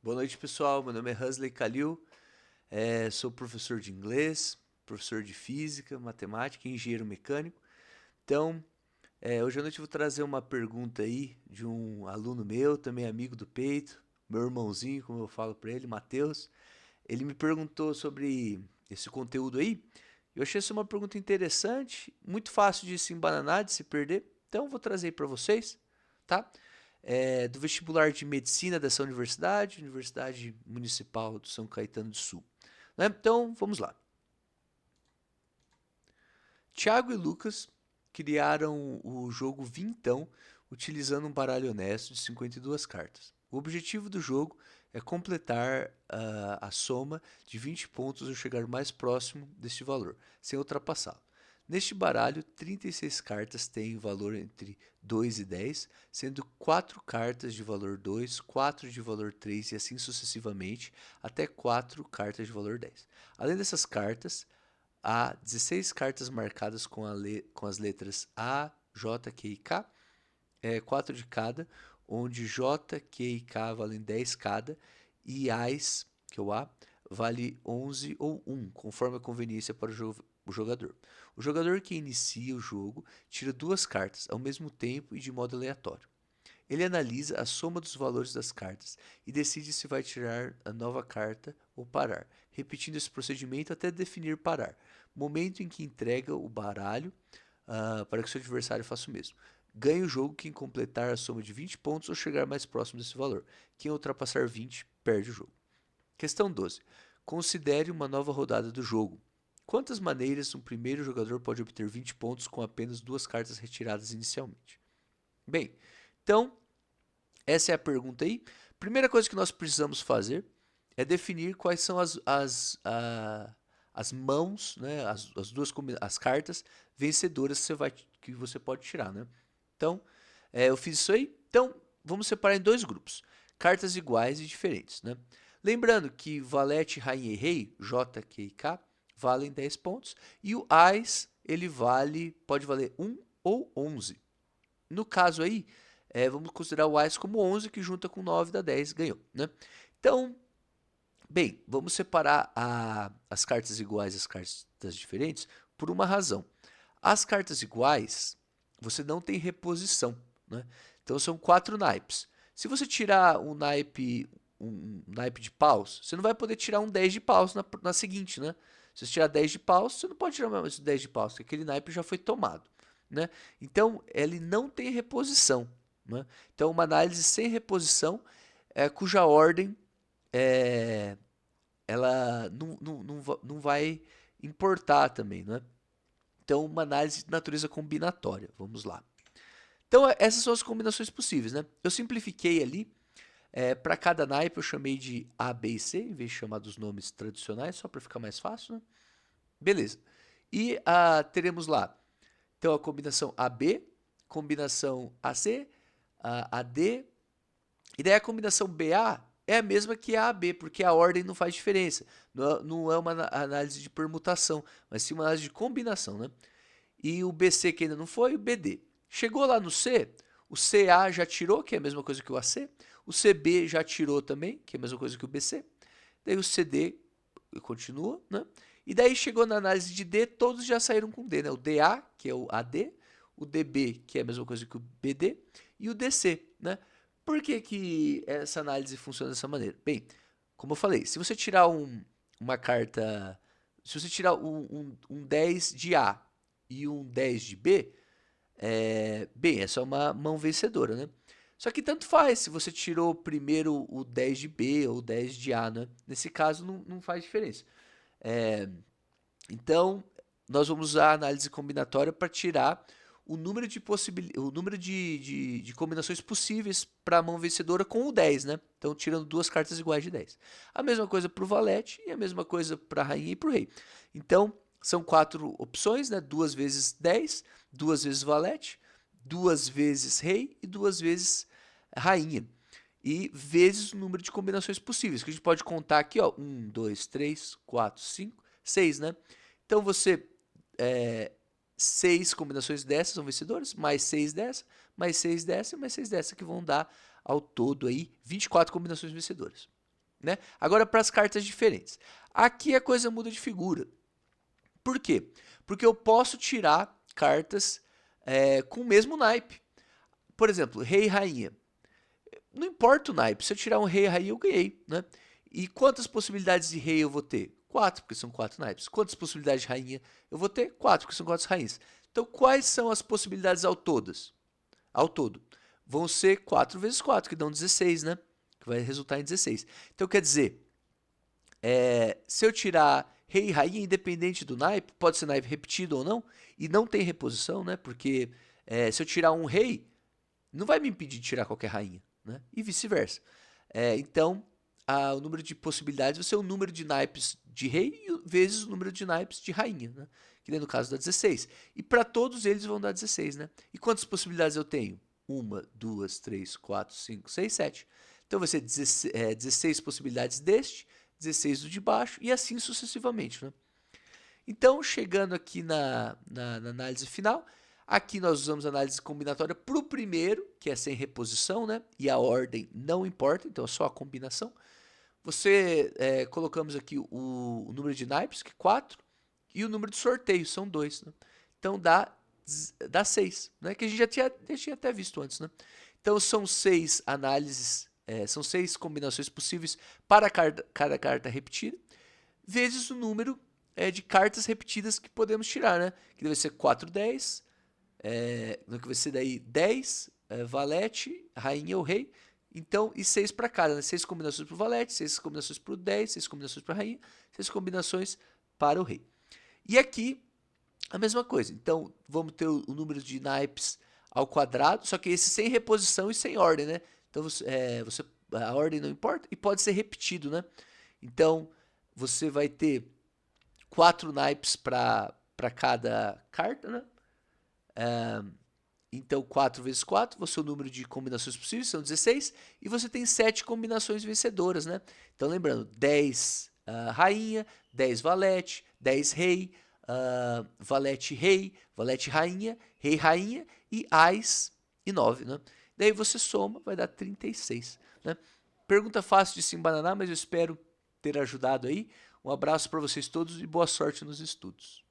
Boa noite, pessoal. Meu nome é Husley Khalil, sou professor de inglês, professor de física, matemática e engenheiro mecânico. Então, hoje à noite eu vou trazer uma pergunta aí de um aluno meu, também amigo do peito, meu irmãozinho, como eu falo para ele, Matheus. Ele me perguntou sobre esse conteúdo aí. Eu achei essa uma pergunta interessante, muito fácil de se embananar, de se perder. Então, eu vou trazer aí para vocês, tá? Do vestibular de medicina dessa universidade, Universidade Municipal do São Caetano do Sul. Né? Então, vamos lá. Tiago e Lucas criaram o jogo Vintão utilizando um baralho honesto de 52 cartas. O objetivo do jogo é completar a soma de 20 pontos ou chegar mais próximo deste valor, sem ultrapassá-lo. Neste baralho, 36 cartas têm valor entre 2 e 10, sendo 4 cartas de valor 2, 4 de valor 3 e assim sucessivamente, até 4 cartas de valor 10. Além dessas cartas, há 16 cartas marcadas com as letras A, J, Q e K, 4 de cada, onde J, Q e K valem 10 cada, e Ais, que é o A, vale 11 ou 1, conforme a conveniência para o jogador. O jogador que inicia o jogo tira duas cartas ao mesmo tempo e de modo aleatório. Ele analisa a soma dos valores das cartas e decide se vai tirar a nova carta ou parar, repetindo esse procedimento até definir parar, momento em que entrega o baralho para que seu adversário faça o mesmo. Ganha o jogo quem completar a soma de 20 pontos ou chegar mais próximo desse valor. Quem ultrapassar 20 perde o jogo. Questão 12. Considere uma nova rodada do jogo. Quantas maneiras um primeiro jogador pode obter 20 pontos com apenas duas cartas retiradas inicialmente? Bem, então essa é a pergunta aí. Primeira coisa que nós precisamos fazer é definir quais são as mãos, né, as cartas vencedoras que você pode tirar, né? Então, eu fiz isso aí. Então, vamos separar em dois grupos. Cartas iguais e diferentes, né? Lembrando que valete, rainha e rei, J, Q e K, valem 10 pontos. E o Ás, ele pode valer 1 ou 11. No caso aí, vamos considerar o Ás como 11, que junta com 9 dá 10, ganhou, né? Então, bem, vamos separar as cartas iguais e as cartas diferentes por uma razão. As cartas iguais, você não tem reposição, né? Então são quatro naipes. Se você tirar um naipe de paus, você não vai poder tirar um 10 de paus na seguinte, né? Se você tirar 10 de paus, você não pode tirar mais 10 de paus, porque aquele naipe já foi tomado, né? Então, ele não tem reposição, né? Então, uma análise sem reposição, cuja ordem é, ela não vai importar também, né? Então, uma análise de natureza combinatória. Vamos lá. Então, essas são as combinações possíveis, né? Eu simplifiquei ali. Para cada naipe eu chamei de A, B e C, em vez de chamar dos nomes tradicionais, só para ficar mais fácil, né? Beleza. E teremos lá, então, a combinação AB, combinação AC, AD, e daí a combinação BA é a mesma que a AB, porque a ordem não faz diferença. Não é uma análise de permutação, mas sim uma análise de combinação, né? E o BC que ainda não foi, o BD. Chegou lá no C, o CA já tirou, que é a mesma coisa que o AC. O CB já tirou também, que é a mesma coisa que o BC. Daí o CD continua, né? E daí chegou na análise de D, todos já saíram com D, né? O DA, que é o AD, o DB, que é a mesma coisa que o BD, e o DC, né? Por que, que essa análise funciona dessa maneira? Bem, como eu falei, se você tirar uma carta. Se você tirar um 10 de A e um 10 de B, bem, essa é uma mão vencedora, né? Só que tanto faz se você tirou primeiro o 10 de B ou o 10 de A, né? Nesse caso não faz diferença. É, então, nós vamos usar a análise combinatória para tirar o número de combinações possíveis para a mão vencedora com o 10, né? Então, tirando duas cartas iguais de 10. A mesma coisa para o valete e a mesma coisa para a rainha e para o rei. Então, são quatro opções, né? Duas vezes 10, duas vezes valete, duas vezes rei e duas vezes rainha. E vezes o número de combinações possíveis, que a gente pode contar aqui, ó, 1, 2, 3, 4, 5, 6, né? Então você, é, 6 combinações dessas são vencedoras, mais 6 dessa, mais 6 dessa e mais 6 dessa, que vão dar ao todo aí 24 combinações vencedoras. né? Agora para as cartas diferentes. Aqui a coisa muda de figura. Por quê? Porque eu posso tirar cartas com o mesmo naipe. Por exemplo, rei e rainha. Não importa o naipe, se eu tirar um rei e rainha eu ganhei, né? E quantas possibilidades de rei eu vou ter? 4, porque são 4 naipes. Quantas possibilidades de rainha eu vou ter? 4, porque são 4 rainhas. Então, quais são as possibilidades ao todo? Vão ser 4 vezes 4, que dão 16, né? Que vai resultar em 16. Então, quer dizer, se eu tirar rei e rainha, independente do naipe, pode ser naipe repetido ou não, e não tem reposição, né? Porque se eu tirar um rei, não vai me impedir de tirar qualquer rainha, né? E vice-versa. Então, o número de possibilidades vai ser o número de naipes de rei vezes o número de naipes de rainha, né? Que no caso dá 16. E para todos eles vão dar 16, né? E quantas possibilidades eu tenho? 1, 2, 3, 4, 5, 6, 7. Então vai ser 16 possibilidades deste, 16 do de baixo e assim sucessivamente, né? Então, chegando aqui na análise final, aqui nós usamos a análise combinatória para o primeiro, que é sem reposição, né? E a ordem não importa, então é só a combinação. Colocamos aqui o número de naipes, que é 4, e o número de sorteio, são 2. Né? Então dá 6, né? Que a gente já tinha até visto antes. Né? Então são 6 análises, são 6 combinações possíveis para cada carta repetida, vezes o número de cartas repetidas que podemos tirar, né? Que deve ser 4, 10, que vai ser daí 10, valete, rainha ou rei. Então, e 6 para cada, né? 6 combinações para o valete, 6 combinações para o 10, 6 combinações para a rainha, 6 combinações para o rei. E aqui, a mesma coisa. Então, vamos ter o número de naipes ao quadrado, só que esse sem reposição e sem ordem, né? Então, a ordem não importa e pode ser repetido, né? Então, você vai ter 4 naipes para cada carta, né? Então, 4 vezes 4, o seu número de combinações possíveis são 16, e você tem 7 combinações vencedoras, né? Então, lembrando, 10 rainha, 10 valete, 10 rei, valete rei, valete rainha, rei rainha e ás e 9, né? Daí você soma, vai dar 36, né? Pergunta fácil de se embananar, mas eu espero ter ajudado aí. Um abraço para vocês todos e boa sorte nos estudos.